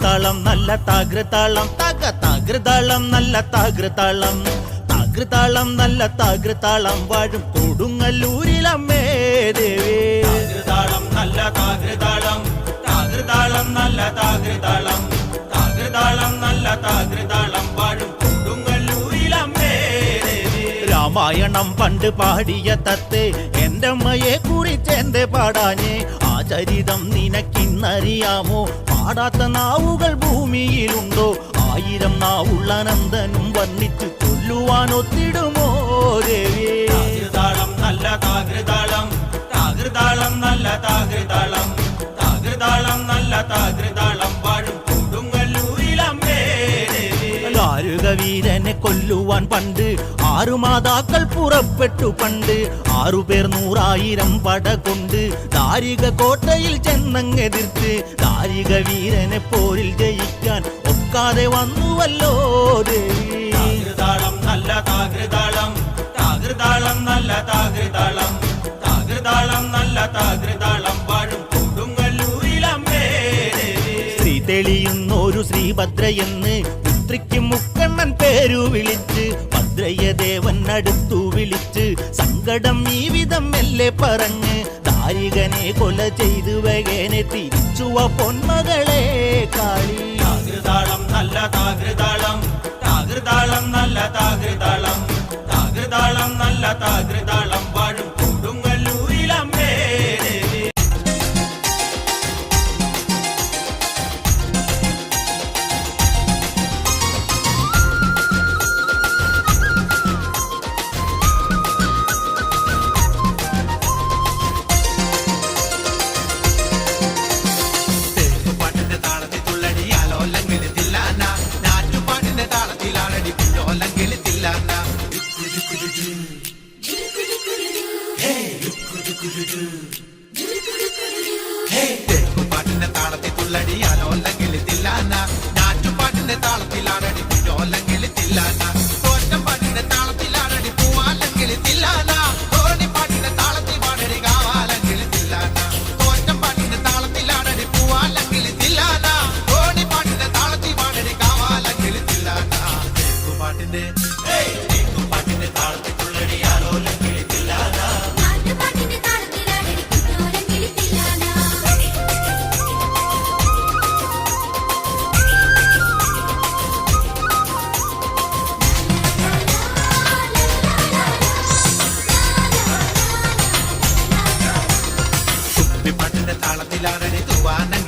താകൃതാളം നല്ല താകൃതാളം താകൃതാളം നല്ല താകൃതാളം താകൃതാളം നല്ല താകൃതാളം വാഴും കൊടുങ്ങല്ലൂരിലമ്മേ ദേവി താകൃതാളം നല്ല താകൃതാളം താകൃതാളം നല്ല താകൃതാളം താകൃതാളം നല്ല താകൃതാളം വാഴും കൊടുങ്ങല്ലൂരിലമ്മേ ദേവി രാമായണം പണ്ട് പാടിയ തത്തേ എന്റെ അമ്മയെ കുറിച്ച് എന്റെ പാടാഞ്ഞേ ആ ചരിതം നിനക്കിന്നറിയാമോ പാടാത്ത നാവുകൾ ഭൂമിയിലുണ്ടോ 1000 നാവുള്ള നന്ദനും വർണ്ണിച്ചു കൊല്ലുവാനൊത്തിടുമോ ദേവി താകൃതാളം നല്ല താകൃതാളം താകൃതാളം നല്ല താകൃതാളം താകൃതാളം നല്ല താകൃതാളം വാഴും കൊടുങ്ങല്ലൂരിലമ്മേ ദേവി വീരനെ കൊല്ലുവാൻ പണ്ട് 6 മാതാക്കൾ പുറപ്പെട്ടു പണ്ട് 6 പേർ 100,000 പട കൊണ്ട് ദാരിക കോട്ടയിൽ ചെന്നങ്ങെതിർത്ത് ദാരിക വീരനെ പോരിൽ ജയിക്കാൻ ഒക്കാതെ വന്നുവല്ലോ ദേവി താകൃതാളം നല്ല താകൃതാളം താകൃതാളം നല്ല താകൃതാളം താകൃതാളം നല്ല താകൃതാളം വാഴും കൊടുങ്ങല്ലൂരിലമ്മേ ദേവി ശ്രീ തെളിയുന്നൊരു ശ്രീഭദ്രയെന്ന് പുത്രിക്ക് മുക്കണ്ണൻ പേരു വിളിച്ച് ഭദ്രയ ദേവൻ അടുത്തു വിളിച്ച് സങ്കടം ഈ വിധം മെല്ലെ പറഞ്ഞ് ദാരികനെ കൊല ചെയ്തു വേഗനെ തിരിച്ചുവ പൊന്മകളെ കാളി താകൃതാളം നല്ല താകൃതാളം താകൃതാളം നല്ല താകൃതാളം താകൃതാളം നല്ല താകൃതാളം വാഴും കൊടുങ്ങല്ലൂരിലമ്മേ ദേവി പാട്ടിന്റെ താളത്തിൽ തുള്ളടിയാലോല്ലെങ്കിൽ തില്ലാന ഞാറ്റുപാട്ടിന്റെ താളത്തിലാണടി പിന്നോല്ലെങ്കിൽ തില്ലാന തോറ്റം പാട്ടിന്റെ താളത്തിലാണടി പൂവാല്ലെങ്കിൽ തില്ലാന ഓണിപ്പാട്ടിന്റെ താളത്തിൽ പാടടി കാവാലെങ്കിൽ തില്ലാന തോറ്റം പാട്ടിന്റെ താളത്തിലാണടി പൂവാലെങ്കിൽ തില്ലാന ഓണിപ്പാട്ടിന്റെ താളത്തിൽ പാടടി കാവാലെങ്കിൽ തില്ലാന പാട്ടിന്റെ പാട്ടിന്റെ താളത്തിൽ തുള്ളടിയാലോല്ലെങ്കിൽ തില്ലാന താളത്തിലാണടി തൂവാനങ്ങൾ